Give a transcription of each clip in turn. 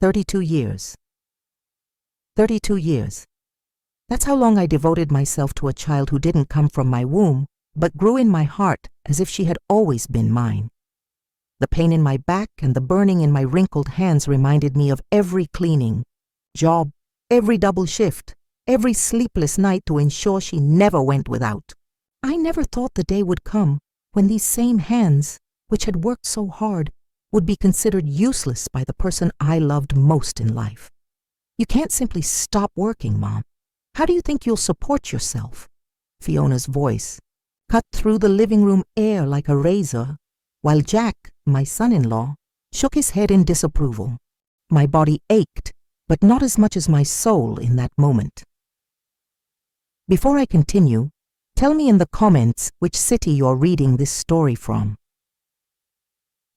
32 years. 32 years. That's how long I devoted myself to a child who didn't come from my womb, but grew in my heart as if she had always been mine. The pain in my back and the burning in my wrinkled hands reminded me of every cleaning, job, every double shift, every sleepless night to ensure she never went without. I never thought the day would come when these same hands, which had worked so hard, would be considered useless by the person I loved most in life. You can't simply stop working, Mom. How do you think you'll support yourself? Fiona's voice cut through the living room air like a razor, while Jack, my son-in-law, shook his head in disapproval. My body ached, but not as much as my soul in that moment. Before I continue, tell me in the comments which city you're reading this story from.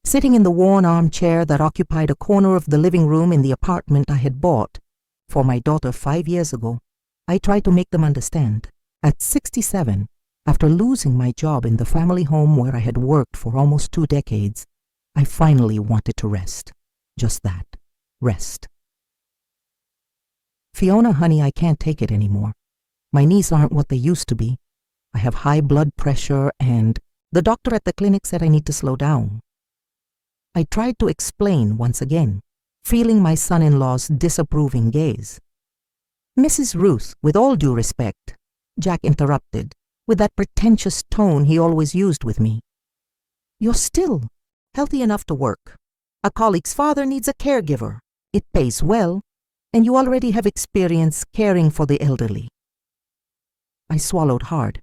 Sitting in the worn armchair that occupied a corner of the living room in the apartment I had bought for my daughter 5 years ago, I tried to make them understand. At 67, after losing my job in the family home where I had worked for almost 2 decades, I finally wanted to rest. Just that. Rest. Fiona, honey, I can't take it anymore. My knees aren't what they used to be. I have high blood pressure and the doctor at the clinic said I need to slow down. I tried to explain once again, feeling my son-in-law's disapproving gaze. Mrs. Ruth, with all due respect, Jack interrupted, with that pretentious tone he always used with me. You're still healthy enough to work. A colleague's father needs a caregiver. It pays well, and you already have experience caring for the elderly. I swallowed hard.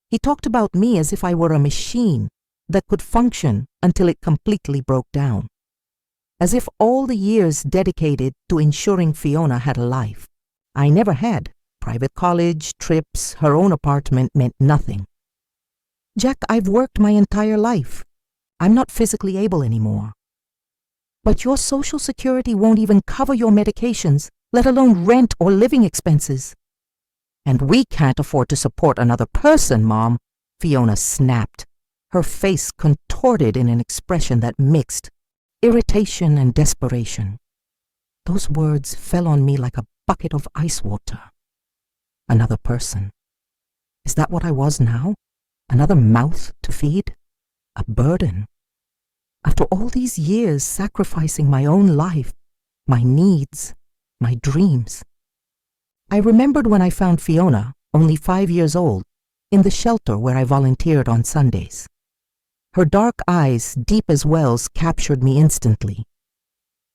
He talked about me as if I were a machine that could function until it completely broke down. As if all the years dedicated to ensuring Fiona had a life. I never had. Private college, trips, her own apartment meant nothing. Jack, I've worked my entire life. I'm not physically able anymore. But your Social Security won't even cover your medications, let alone rent or living expenses. And we can't afford to support another person, Mom, Fiona snapped, her face contorted in an expression that mixed irritation and desperation. Those words fell on me like a bucket of ice water. Another person. Is that what I was now? Another mouth to feed? A burden? After all these years sacrificing my own life, my needs, my dreams. I remembered when I found Fiona, only 5 years old, in the shelter where I volunteered on Sundays. Her dark eyes, deep as wells, captured me instantly.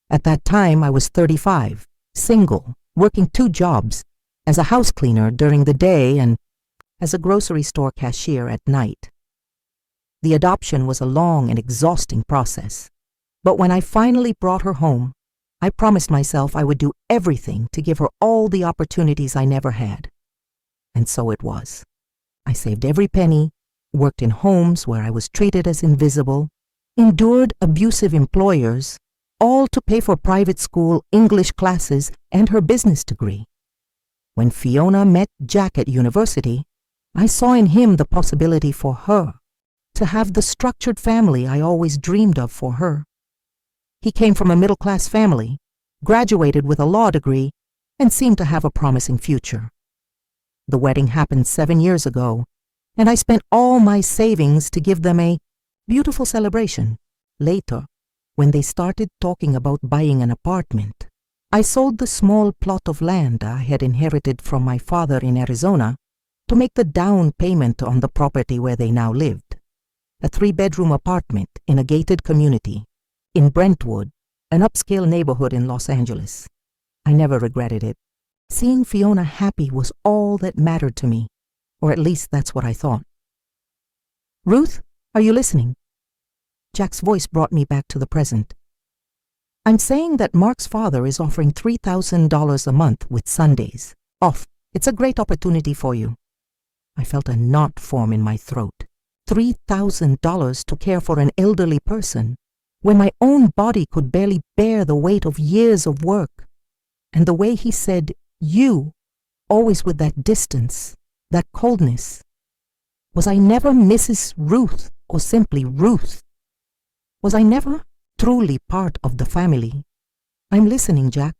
At that time, I was 35, single, working 2 jobs, as a house cleaner during the day and as a grocery store cashier at night. The adoption was a long and exhausting process, but when I finally brought her home, I promised myself I would do everything to give her all the opportunities I never had. And so it was. I saved every penny, worked in homes where I was treated as invisible, endured abusive employers, all to pay for private school English classes and her business degree. When Fiona met Jack at university, I saw in him the possibility for her to have the structured family I always dreamed of for her. He came from a middle-class family, graduated with a law degree, and seemed to have a promising future. The wedding happened 7 years ago, and I spent all my savings to give them a beautiful celebration. Later, when they started talking about buying an apartment, I sold the small plot of land I had inherited from my father in Arizona to make the down payment on the property where they now lived. A 3-bedroom apartment in a gated community in Brentwood, an upscale neighborhood in Los Angeles. I never regretted it. Seeing Fiona happy was all that mattered to me, or at least that's what I thought. Ruth, are you listening? Jack's voice brought me back to the present. I'm saying that Mark's father is offering $3,000 a month with Sundays off. It's a great opportunity for you. I felt a knot form in my throat. $3,000 to care for an elderly person when my own body could barely bear the weight of years of work. And the way he said, you, always with that distance, that coldness. Was I never Mrs. Ruth or simply Ruth? Was I never truly part of the family? I'm listening, Jack.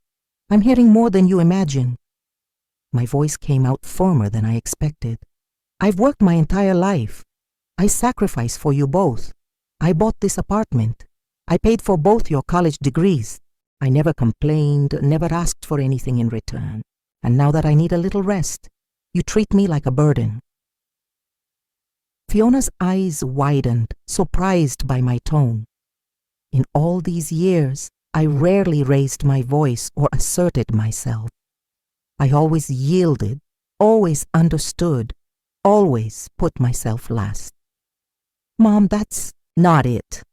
I'm hearing more than you imagine. My voice came out firmer than I expected. I've worked my entire life. I sacrificed for you both. I bought this apartment. I paid for both your college degrees. I never complained, never asked for anything in return. And now that I need a little rest, you treat me like a burden. Fiona's eyes widened, surprised by my tone. In all these years, I rarely raised my voice or asserted myself. I always yielded, always understood, always put myself last. Mom, that's not it.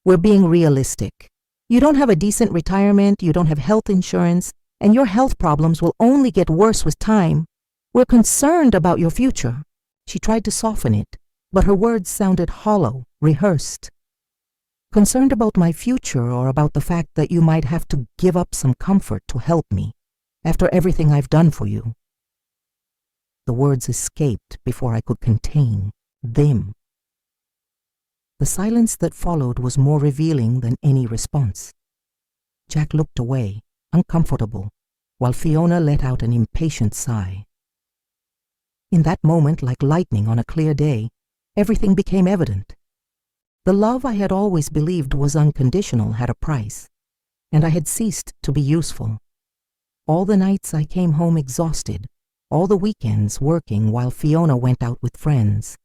We're being realistic. You don't have a decent retirement, you don't have health insurance, and your health problems will only get worse with time. We're concerned about your future. She tried to soften it, but her words sounded hollow, rehearsed. Concerned about my future or about the fact that you might have to give up some comfort to help me after everything I've done for you. The words escaped before I could contain them. The silence that followed was more revealing than any response. Jack looked away, uncomfortable, while Fiona let out an impatient sigh. In that moment, like lightning on a clear day, everything became evident. The love I had always believed was unconditional had a price, and I had ceased to be useful. All the nights I came home exhausted, all the weekends working while Fiona went out with friends,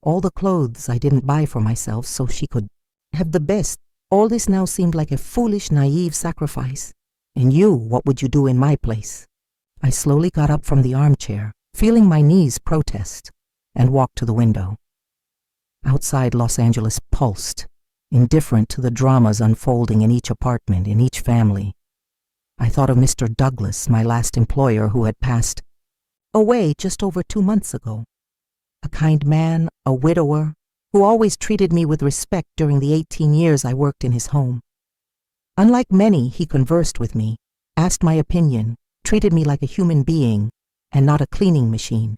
all the clothes I didn't buy for myself so she could have the best, all this now seemed like a foolish, naive sacrifice. And you, what would you do in my place? I slowly got up from the armchair, feeling my knees protest, and walked to the window. Outside, Los Angeles pulsed, indifferent to the dramas unfolding in each apartment, in each family. I thought of Mr. Douglas, my last employer, who had passed away just over 2 months ago. A kind man, a widower, who always treated me with respect during the 18 years I worked in his home. Unlike many, he conversed with me, asked my opinion, treated me like a human being and not a cleaning machine.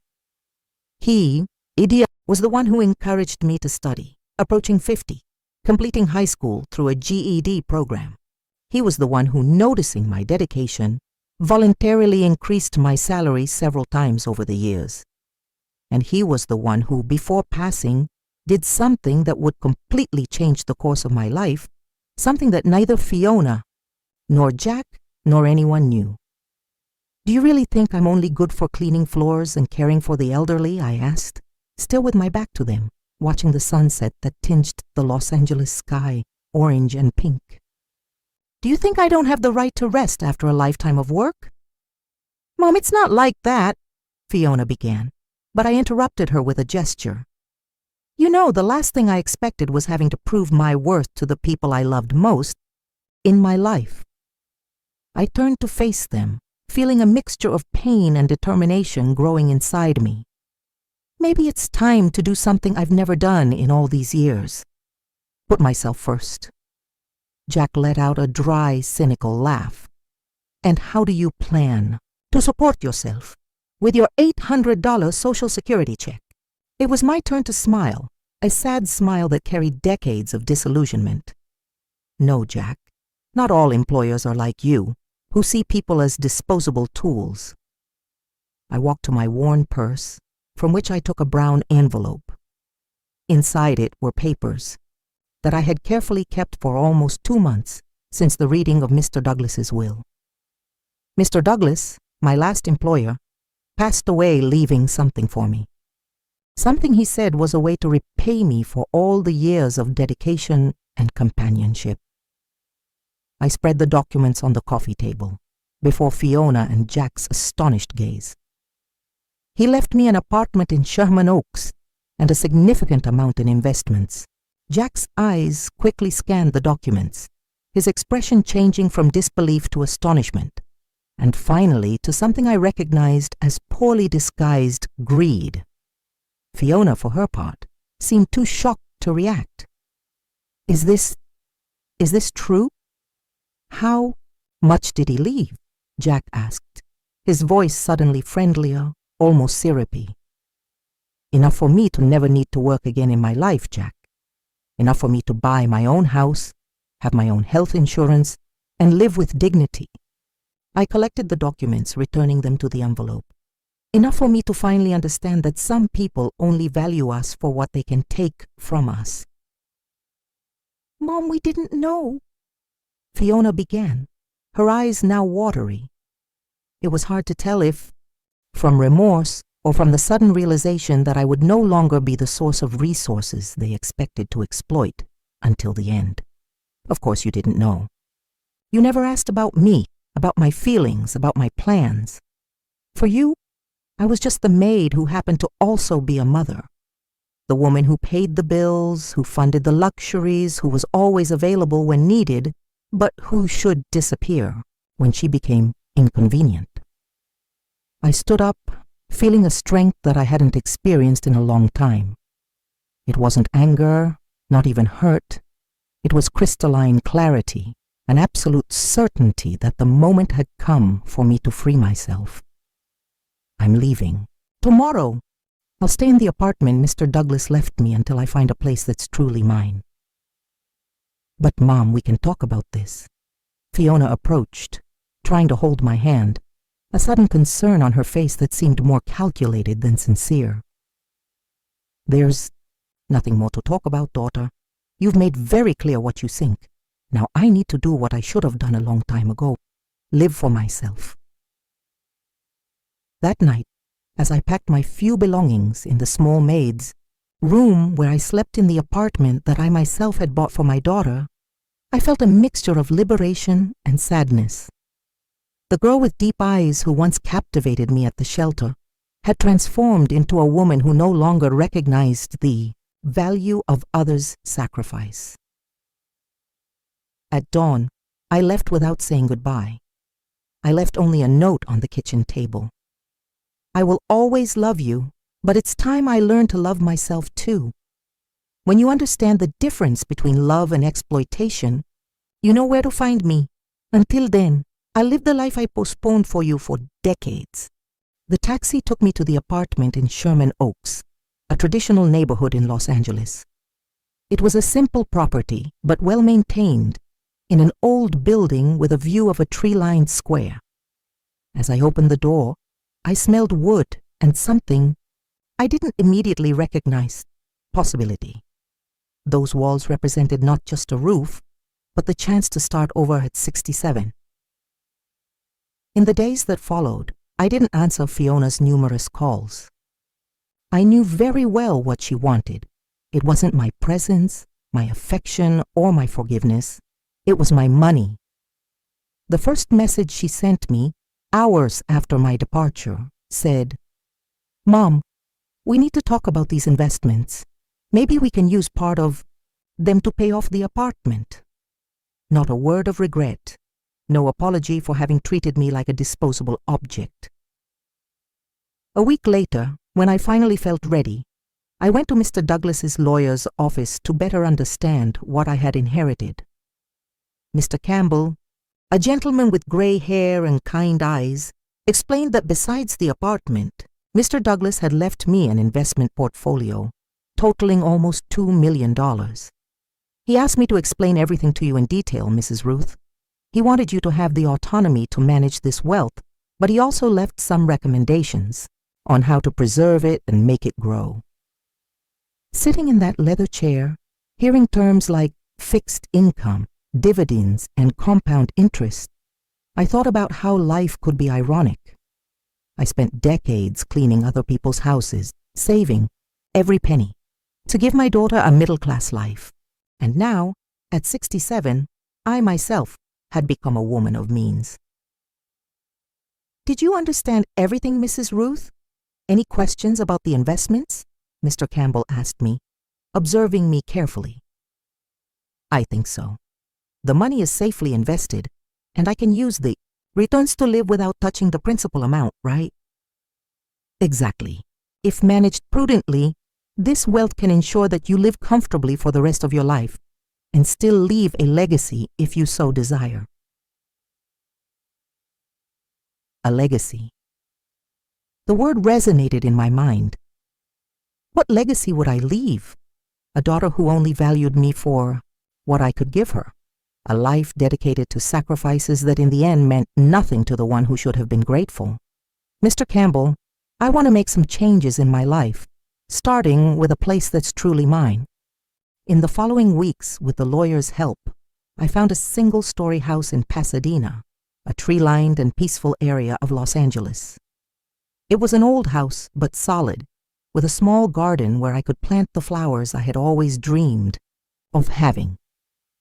He, idiot, was the one who encouraged me to study, approaching 50, completing high school through a GED program. He was the one who, noticing my dedication, voluntarily increased my salary several times over the years. And he was the one who, before passing, did something that would completely change the course of my life, something that neither Fiona, nor Jack, nor anyone knew. Do you really think I'm only good for cleaning floors and caring for the elderly? I asked, still with my back to them, watching the sunset that tinged the Los Angeles sky orange and pink. Do you think I don't have the right to rest after a lifetime of work? Mom, it's not like that, Fiona began, but I interrupted her with a gesture. You know, the last thing I expected was having to prove my worth to the people I loved most in my life. I turned to face them, feeling a mixture of pain and determination growing inside me. Maybe it's time to do something I've never done in all these years. Put myself first. Jack let out a dry, cynical laugh. And how do you plan to support yourself with your $800 Social Security check? It was my turn to smile, a sad smile that carried decades of disillusionment. No, Jack, not all employers are like you, who see people as disposable tools. I walked to my worn purse, from which I took a brown envelope. Inside it were papers that I had carefully kept for almost 2 months since the reading of Mr. Douglas's will. Mr. Douglas, my last employer, passed away leaving something for me. Something he said was a way to repay me for all the years of dedication and companionship. I spread the documents on the coffee table, before Fiona and Jack's astonished gaze. He left me an apartment in Sherman Oaks and a significant amount in investments. Jack's eyes quickly scanned the documents, his expression changing from disbelief to astonishment, and finally to something I recognized as poorly disguised greed. Fiona, for her part, seemed too shocked to react. Is this true? How much did he leave? Jack asked, his voice suddenly friendlier, almost syrupy. Enough for me to never need to work again in my life, Jack. Enough for me to buy my own house, have my own health insurance, and live with dignity. I collected the documents, returning them to the envelope. Enough for me to finally understand that some people only value us for what they can take from us. "Mom, we didn't know," Fiona began, her eyes now watery. It was hard to tell if, from remorse or from the sudden realization that I would no longer be the source of resources they expected to exploit until the end. "Of course you didn't know. You never asked about me, about my feelings, about my plans. For you, I was just the maid who happened to also be a mother. The woman who paid the bills, who funded the luxuries, who was always available when needed, but who should disappear when she became inconvenient." I stood up, feeling a strength that I hadn't experienced in a long time. It wasn't anger, not even hurt. It was crystalline clarity, an absolute certainty that the moment had come for me to free myself. "I'm leaving. Tomorrow. I'll stay in the apartment Mr. Douglas left me until I find a place that's truly mine." "But Mom, we can talk about this." Fiona approached, trying to hold my hand, a sudden concern on her face that seemed more calculated than sincere. "There's nothing more to talk about, daughter. You've made very clear what you think. Now I need to do what I should have done a long time ago. Live for myself." That night, as I packed my few belongings in the small maid's room where I slept in the apartment that I myself had bought for my daughter, I felt a mixture of liberation and sadness. The girl with deep eyes who once captivated me at the shelter had transformed into a woman who no longer recognized the value of others' sacrifice. At dawn, I left without saying goodbye. I left only a note on the kitchen table. "I will always love you, but it's time I learned to love myself too. When you understand the difference between love and exploitation, you know where to find me. Until then, I'll live the life I postponed for you for decades." The taxi took me to the apartment in Sherman Oaks, a traditional neighborhood in Los Angeles. It was a simple property, but well-maintained, in an old building with a view of a tree-lined square. As I opened the door, I smelled wood and something I didn't immediately recognize: possibility. Those walls represented not just a roof, but the chance to start over at 67. In the days that followed, I didn't answer Fiona's numerous calls. I knew very well what she wanted. It wasn't my presence, my affection, or my forgiveness. It was my money. The first message she sent me, hours after my departure, said, "Mom, we need to talk about these investments. Maybe we can use part of them to pay off the apartment." Not a word of regret. No apology for having treated me like a disposable object. A week later, when I finally felt ready, I went to Mr. Douglas's lawyer's office to better understand what I had inherited. Mr. Campbell, a gentleman with gray hair and kind eyes, explained that besides the apartment, Mr. Douglas had left me an investment portfolio, totaling almost $2 million. "He asked me to explain everything to you in detail, Mrs. Ruth. He wanted you to have the autonomy to manage this wealth, but he also left some recommendations on how to preserve it and make it grow." Sitting in that leather chair, hearing terms like fixed income, dividends, and compound interest, I thought about how life could be ironic. I spent decades cleaning other people's houses, saving every penny, to give my daughter a middle-class life. And now, at 67, I myself had become a woman of means. "Did you understand everything, Mrs. Ruth? Any questions about the investments?" Mr. Campbell asked me, observing me carefully. "I think so. The money is safely invested, and I can use the returns to live without touching the principal amount, right?" "Exactly. If managed prudently, this wealth can ensure that you live comfortably for the rest of your life and still leave a legacy if you so desire." A legacy. The word resonated in my mind. What legacy would I leave? A daughter who only valued me for what I could give her. a life dedicated to sacrifices that in the end meant nothing to the one who should have been grateful. Mr. Campbell, I want to make some changes in my life, starting with a place that's truly mine. In the following weeks, with the lawyer's help, I found a single-story house in Pasadena, a tree-lined and peaceful area of Los Angeles. It was an old house, but solid, with a small garden where I could plant the flowers I had always dreamed of having.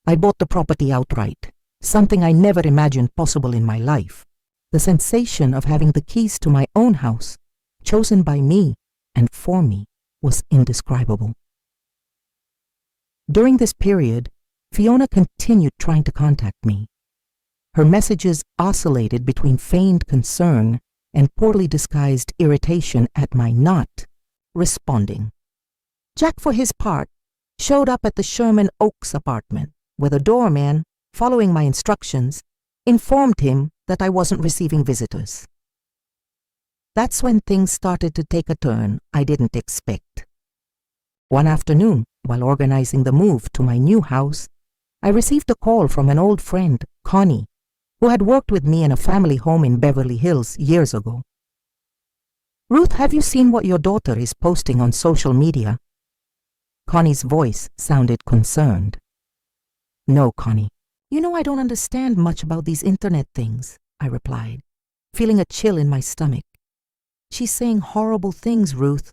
I bought the property outright, something I never imagined possible in my life. The sensation of having the keys to my own house, chosen by me and for me, was indescribable. During this period, Fiona continued trying to contact me. Her messages oscillated between feigned concern and poorly disguised irritation at my not responding. Jack, for his part, showed up at the Sherman Oaks apartment, where the doorman, following my instructions, informed him that I wasn't receiving visitors. That's when things started to take a turn I didn't expect. One afternoon, while organizing the move to my new house, I received a call from an old friend, Connie, who had worked with me in a family home in Beverly Hills years ago. "Ruth, have you seen what your daughter is posting on social media?" Connie's voice sounded concerned. "No, Connie. You know I don't understand much about these internet things," I replied, feeling a chill in my stomach. "She's saying horrible things, Ruth,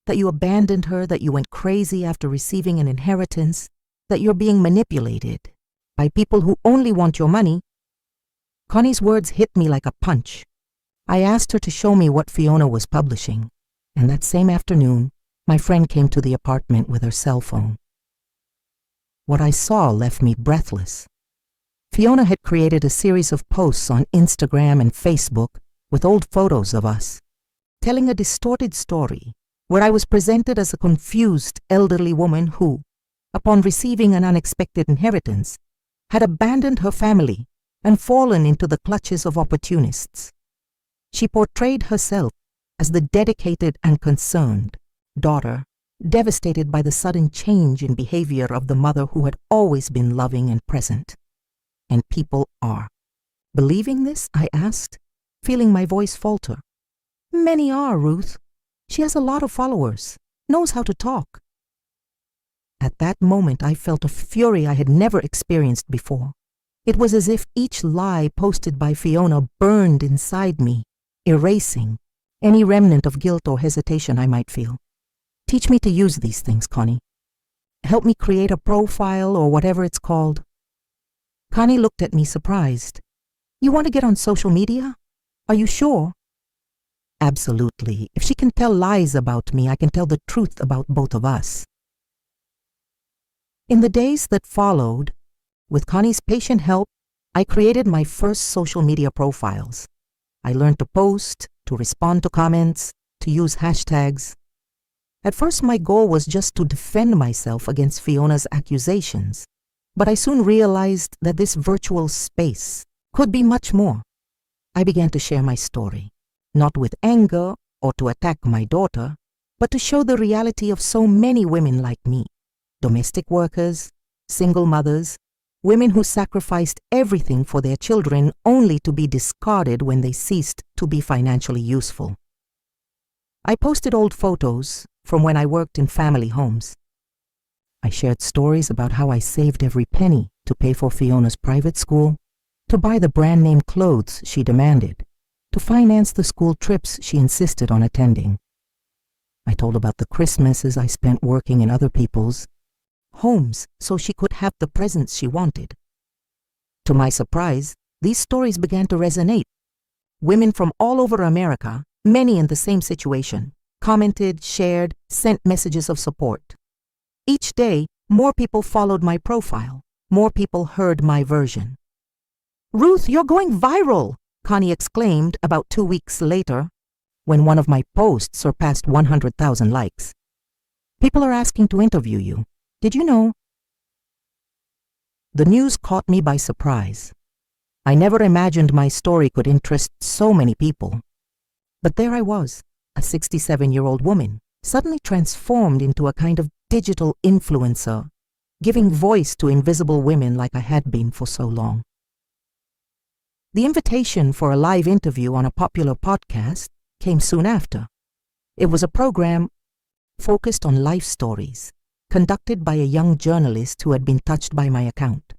that you abandoned her, that you went crazy after receiving an inheritance, that you're being manipulated by people who only want your money." Connie's words hit me like a punch. I asked her to show me what Fiona was publishing, and that same afternoon, my friend came to the apartment with her cell phone. What I saw left me breathless. Fiona had created a series of posts on Instagram and Facebook with old photos of us, telling a distorted story where I was presented as a confused elderly woman who, upon receiving an unexpected inheritance, had abandoned her family and fallen into the clutches of opportunists. She portrayed herself as the dedicated and concerned daughter, devastated by the sudden change in behavior of the mother who had always been loving and present. And people are. Believing this, I asked, feeling my voice falter. "Many are, Ruth. She has a lot of followers, knows how to talk." At that moment, I felt a fury I had never experienced before. It was as if each lie posted by Fiona burned inside me, erasing any remnant of guilt or hesitation I might feel. "Teach me to use these things, Connie. Help me create a profile or whatever it's called." Connie looked at me surprised. "You want to get on social media? Are you sure?" "Absolutely. If she can tell lies about me, I can tell the truth about both of us." In the days that followed, with Connie's patient help, I created my first social media profiles. I learned to post, to respond to comments, to use hashtags. At first, my goal was just to defend myself against Fiona's accusations, but I soon realized that this virtual space could be much more. I began to share my story, not with anger or to attack my daughter, but to show the reality of so many women like me, domestic workers, single mothers, women who sacrificed everything for their children only to be discarded when they ceased to be financially useful. I posted old photos from when I worked in family homes. I shared stories about how I saved every penny to pay for Fiona's private school, to buy the brand-name clothes she demanded, to finance the school trips she insisted on attending. I told about the Christmases I spent working in other people's homes so she could have the presents she wanted. To my surprise, these stories began to resonate. Women from all over America, many in the same situation, commented, shared, sent messages of support. Each day, more people followed my profile. More people heard my version. "Ruth, you're going viral!" Connie exclaimed about 2 weeks later, when one of my posts surpassed 100,000 likes. "People are asking to interview you. Did you know?" The news caught me by surprise. I never imagined my story could interest so many people. But there I was, a 67-year-old woman, suddenly transformed into a kind of digital influencer, giving voice to invisible women like I had been for so long. The invitation for a live interview on a popular podcast came soon after. It was a program focused on life stories, conducted by a young journalist who had been touched by my account.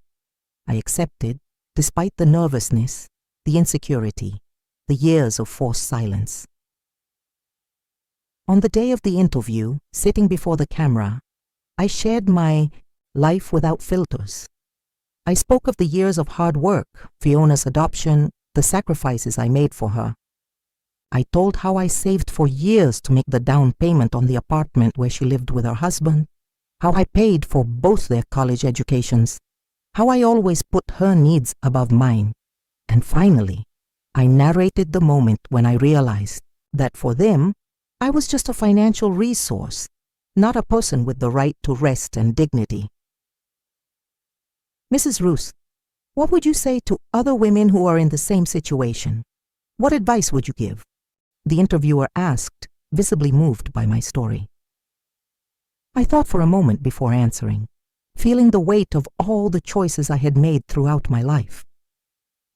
I accepted, despite the nervousness, the insecurity, the years of forced silence. On the day of the interview, sitting before the camera, I shared my life without filters. I spoke of the years of hard work, Fiona's adoption, the sacrifices I made for her. I told how I saved for years to make the down payment on the apartment where she lived with her husband, how I paid for both their college educations, how I always put her needs above mine, and finally, I narrated the moment when I realized that for them, I was just a financial resource, not a person with the right to rest and dignity. Mrs. Ruth, what would you say to other women who are in the same situation? What advice would you give? The interviewer asked, visibly moved by my story. I thought for a moment before answering, feeling the weight of all the choices I had made throughout my life.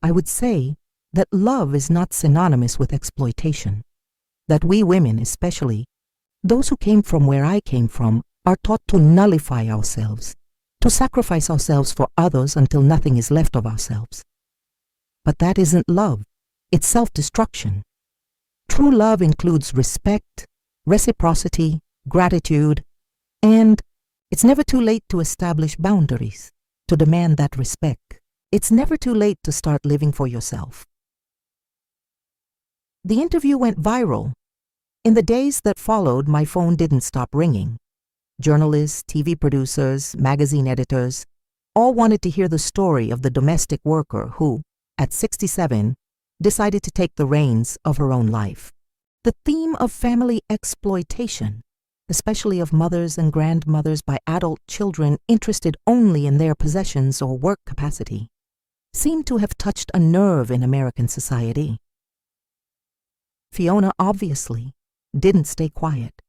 I would say that love is not synonymous with exploitation, that we women, especially those who came from where I came from, are taught to nullify ourselves, to sacrifice ourselves for others until nothing is left of ourselves. But that isn't love, it's self-destruction. True love includes respect, reciprocity, gratitude, and it's never too late to establish boundaries, to demand that respect. It's never too late to start living for yourself. The interview went viral. In the days that followed, my phone didn't stop ringing. Journalists, TV producers, magazine editors, all wanted to hear the story of the domestic worker who, at 67, decided to take the reins of her own life. The theme of family exploitation, especially of mothers and grandmothers by adult children interested only in their possessions or work capacity, seemed to have touched a nerve in American society. Fiona obviously didn't stay quiet.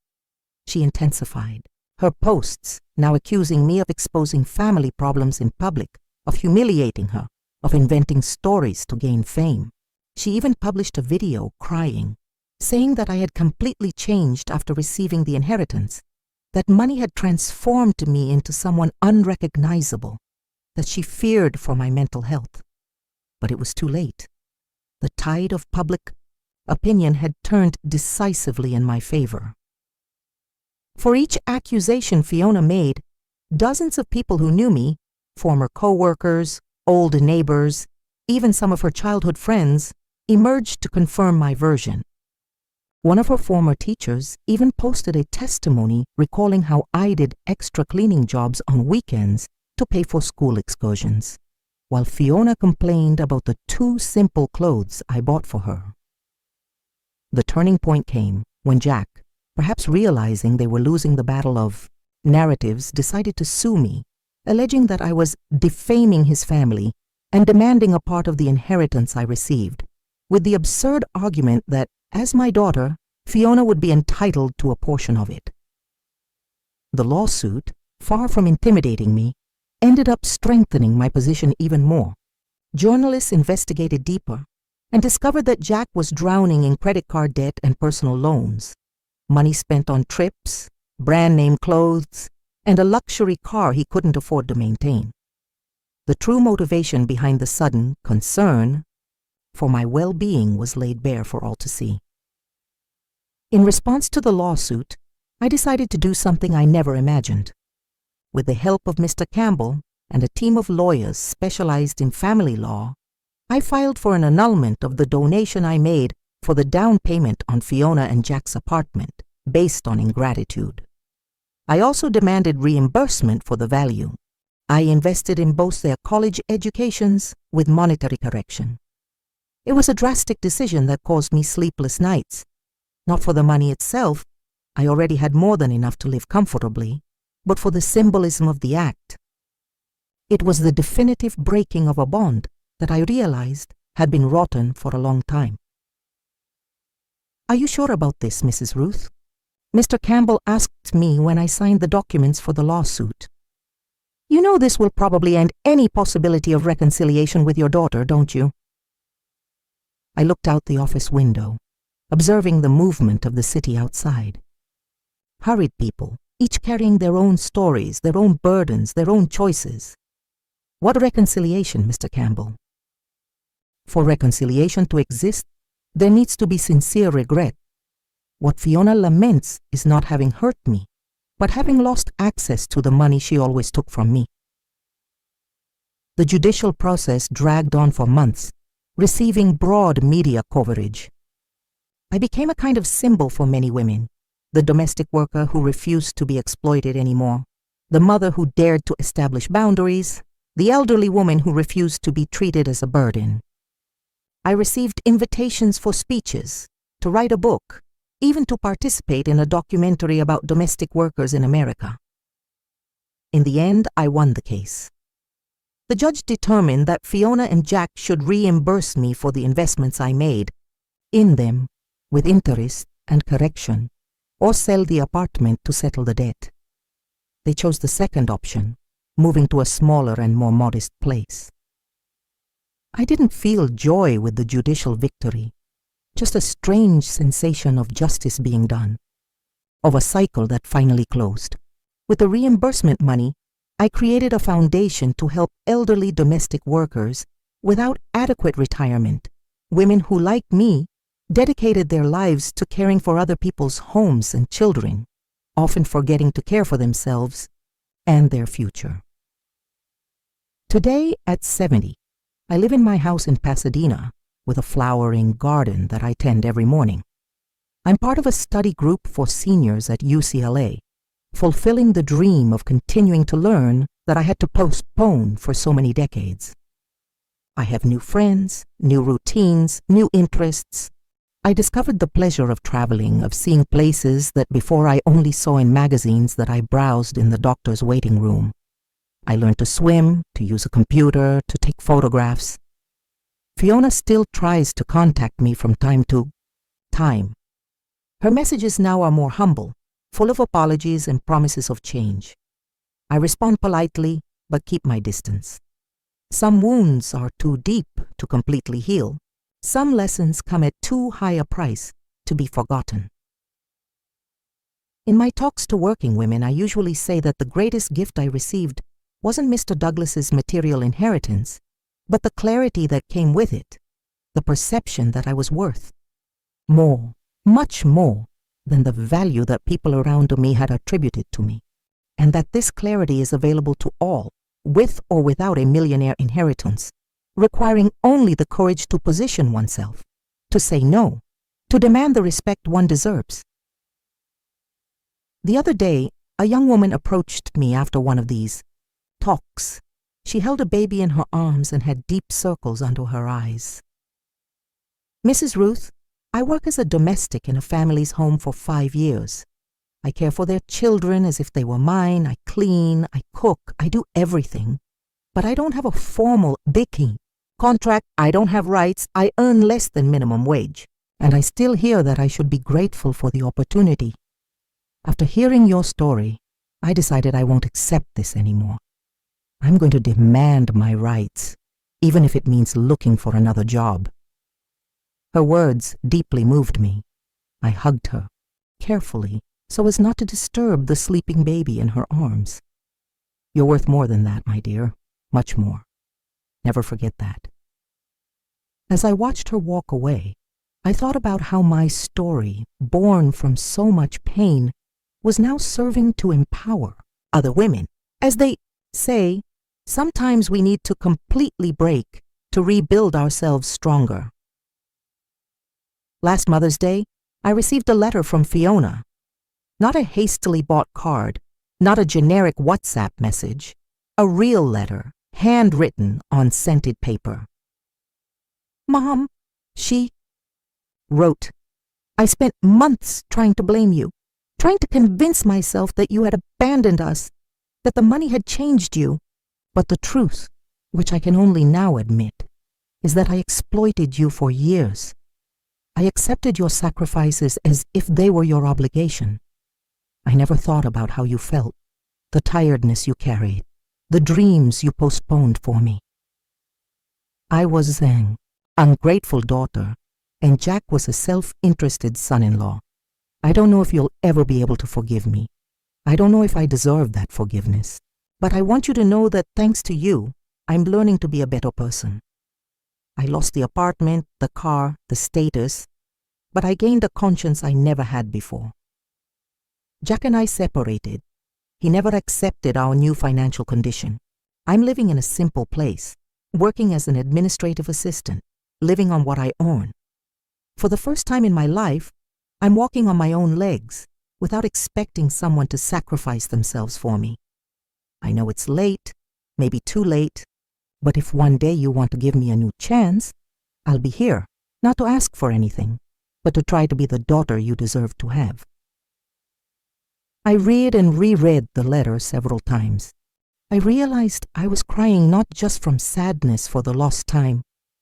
She intensified. Her posts, now accusing me of exposing family problems in public, of humiliating her, of inventing stories to gain fame. She even published a video crying, saying that I had completely changed after receiving the inheritance, that money had transformed me into someone unrecognizable, that she feared for my mental health. But it was too late. The tide of public opinion had turned decisively in my favor. For each accusation Fiona made, dozens of people who knew me, former co-workers, old neighbors, even some of her childhood friends, emerged to confirm my version. One of her former teachers even posted a testimony recalling how I did extra cleaning jobs on weekends to pay for school excursions, while Fiona complained about the too simple clothes I bought for her. The turning point came when Jack, perhaps realizing they were losing the battle of narratives, decided to sue me, alleging that I was defaming his family and demanding a part of the inheritance I received, with the absurd argument that, as my daughter, Fiona would be entitled to a portion of it. The lawsuit, far from intimidating me, ended up strengthening my position even more. Journalists investigated deeper and discovered that Jack was drowning in credit card debt and personal loans, money spent on trips, brand-name clothes, and a luxury car he couldn't afford to maintain. The true motivation behind the sudden concern for my well-being was laid bare for all to see. In response to the lawsuit, I decided to do something I never imagined. With the help of Mr. Campbell and a team of lawyers specialized in family law, I filed for an annulment of the donation I made for the down payment on Fiona and Jack's apartment, based on ingratitude. I also demanded reimbursement for the value. I invested in both their college educations with monetary correction. It was a drastic decision that caused me sleepless nights. Not for the money itself, I already had more than enough to live comfortably, but for the symbolism of the act. It was the definitive breaking of a bond that I realized had been rotten for a long time. "Are you sure about this, Mrs. Ruth?" Mr. Campbell asked me when I signed the documents for the lawsuit. You know this will probably end any possibility of reconciliation with your daughter, don't you? I looked out the office window, observing the movement of the city outside. Hurried people, each carrying their own stories, their own burdens, their own choices. What reconciliation, Mr. Campbell? For reconciliation to exist, there needs to be sincere regret. What Fiona laments is not having hurt me, but having lost access to the money she always took from me. The judicial process dragged on for months, receiving broad media coverage. I became a kind of symbol for many women, the domestic worker who refused to be exploited anymore, the mother who dared to establish boundaries, the elderly woman who refused to be treated as a burden. I received invitations for speeches, to write a book, even to participate in a documentary about domestic workers in America. In the end, I won the case. The judge determined that Fiona and Jack should reimburse me for the investments I made in them, with interest and correction, or sell the apartment to settle the debt. They chose the second option, moving to a smaller and more modest place. I didn't feel joy with the judicial victory, just a strange sensation of justice being done, of a cycle that finally closed. With the reimbursement money, I created a foundation to help elderly domestic workers without adequate retirement, women who, like me, dedicated their lives to caring for other people's homes and children, often forgetting to care for themselves and their future. Today, at 70, I live in my house in Pasadena with a flowering garden that I tend every morning. I'm part of a study group for seniors at UCLA, fulfilling the dream of continuing to learn that I had to postpone for so many decades. I have new friends, new routines, new interests. I discovered the pleasure of traveling, of seeing places that before I only saw in magazines that I browsed in the doctor's waiting room. I learned to swim, to use a computer, to take photographs. Fiona still tries to contact me from time to time. Her messages now are more humble, full of apologies and promises of change. I respond politely, but keep my distance. Some wounds are too deep to completely heal. Some lessons come at too high a price to be forgotten. In my talks to working women, I usually say that the greatest gift I received wasn't Mr. Douglas's material inheritance, but the clarity that came with it, the perception that I was worth more, much more, than the value that people around me had attributed to me, and that this clarity is available to all, with or without a millionaire inheritance, requiring only the courage to position oneself, to say no, to demand the respect one deserves. The other day, a young woman approached me after one of these talks. She held a baby in her arms and had deep circles under her eyes. Mrs. Ruth, I work as a domestic in a family's home for 5 years. I care for their children as if they were mine. I clean, I cook, I do everything. But I don't have a formal baking contract. I don't have rights. I earn less than minimum wage. And I still hear that I should be grateful for the opportunity. After hearing your story, I decided I won't accept this anymore. I'm going to demand my rights, even if it means looking for another job. Her words deeply moved me. I hugged her, carefully, so as not to disturb the sleeping baby in her arms. You're worth more than that, my dear, much more. Never forget that. As I watched her walk away, I thought about how my story, born from so much pain, was now serving to empower other women. As they say, sometimes we need to completely break to rebuild ourselves stronger. Last Mother's Day, I received a letter from Fiona. Not a hastily bought card, not a generic WhatsApp message, a real letter, handwritten on scented paper. Mom, she wrote, I spent months trying to blame you, trying to convince myself that you had abandoned us, that the money had changed you. But the truth, which I can only now admit, is that I exploited you for years. I accepted your sacrifices as if they were your obligation. I never thought about how you felt, the tiredness you carried, the dreams you postponed for me. I was an ungrateful daughter, and Jack was a self-interested son-in-law. I don't know if you'll ever be able to forgive me. I don't know if I deserve that forgiveness. But I want you to know that thanks to you, I'm learning to be a better person. I lost the apartment, the car, the status, but I gained a conscience I never had before. Jack and I separated. He never accepted our new financial condition. I'm living in a simple place, working as an administrative assistant, living on what I earn. For the first time in my life, I'm walking on my own legs without expecting someone to sacrifice themselves for me. I know it's late, maybe too late, but if one day you want to give me a new chance, I'll be here, not to ask for anything, but to try to be the daughter you deserve to have. I read and reread the letter several times. I realized I was crying not just from sadness for the lost time,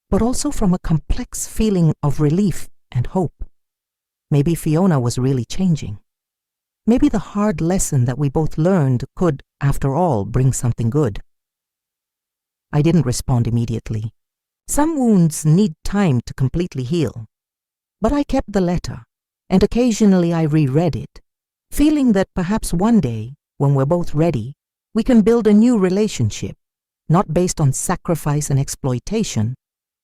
but also from a complex feeling of relief and hope. Maybe Fiona was really changing. Maybe the hard lesson that we both learned could, after all, bring something good. I didn't respond immediately. Some wounds need time to completely heal. But I kept the letter, and occasionally I reread it, feeling that perhaps one day, when we're both ready, we can build a new relationship, not based on sacrifice and exploitation,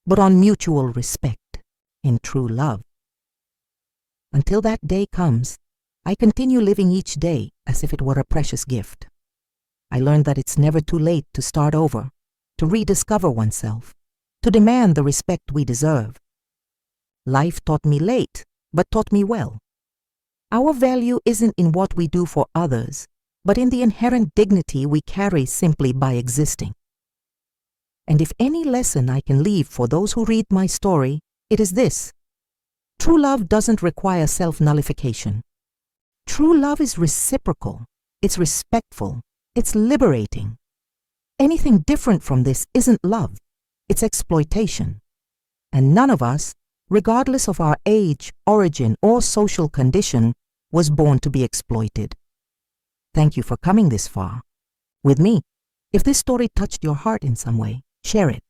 but on mutual respect and true love. Until that day comes, I continue living each day as if it were a precious gift. I learned that it's never too late to start over, to rediscover oneself, to demand the respect we deserve. Life taught me late, but taught me well. Our value isn't in what we do for others, but in the inherent dignity we carry simply by existing. And if any lesson I can leave for those who read my story, it is this: true love doesn't require self-nullification. True love is reciprocal, it's respectful, it's liberating. Anything different from this isn't love, it's exploitation. And none of us, regardless of our age, origin, or social condition, was born to be exploited. Thank you for coming this far with me. If this story touched your heart in some way, share it.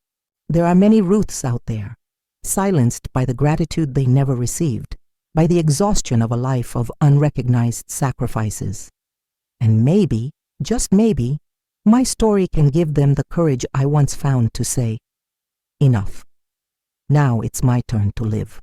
There are many Ruths out there, silenced by the gratitude they never received, by the exhaustion of a life of unrecognized sacrifices. And maybe, just maybe, my story can give them the courage I once found to say, enough. Now it's my turn to live.